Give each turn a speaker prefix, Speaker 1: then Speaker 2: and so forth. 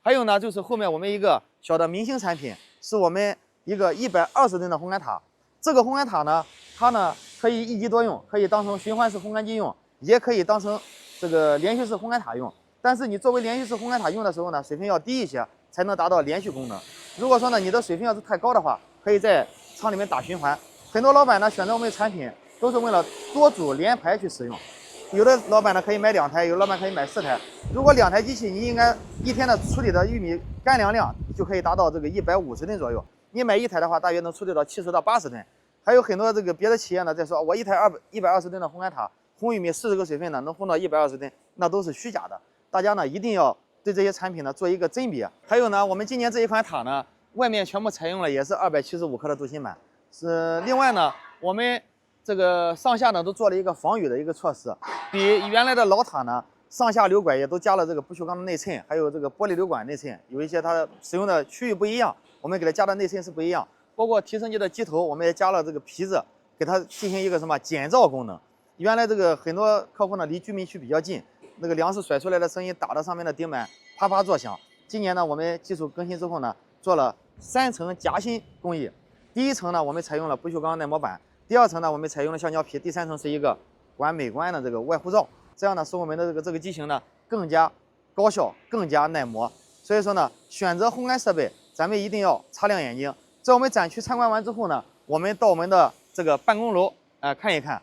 Speaker 1: 还有呢，就是后面我们一个小的明星产品，是我们一个120吨的烘干塔。这个烘干塔呢，它呢可以一机多用，可以当成循环式烘干机用，也可以当成这个连续式烘干塔用。但是你作为连续式烘干塔用的时候呢，水分要低一些，才能达到连续功能。如果说呢，你的水分要是太高的话，可以在厂里面打循环。很多老板呢选择我们的产品，都是为了多组连排去使用。有的老板呢可以买2台，有的老板可以买4台。如果2台机器，你应该一天的处理的玉米干粮量就可以达到这个150吨左右。你买1台的话，大约能处理到70到80吨。还有很多这个别的企业呢在说，我1台120吨的烘干塔烘玉米40个水分呢能烘到120吨，那都是虚假的。大家呢一定要对这些产品呢做一个甄别。还有呢，我们今年这一款塔呢，外面全部采用了也是275克的镀锌板。另外呢，我们这个上下呢都做了一个防雨的一个措施，比原来的老塔呢上下流管也都加了这个不锈钢的内衬，还有这个玻璃流管内衬，有一些它使用的区域不一样，我们给它加的内衬是不一样。包括提升机的机头，我们也加了这个皮子，给它进行一个减噪功能。原来这个很多客户呢离居民区比较近，那个粮食甩出来的声音打到上面的顶板啪啪作响。今年呢，我们技术更新之后呢，做了3层夹心工艺。第1层呢，我们采用了不锈钢耐磨板；第2层呢，我们采用了橡胶皮；第3层是一个管美观的这个外护罩。这样呢，使我们的这个机型呢更加高效、更加耐磨。所以说呢，选择烘干设备，咱们一定要擦亮眼睛。在我们展区参观完之后呢，我们到我们的这个办公楼看一看。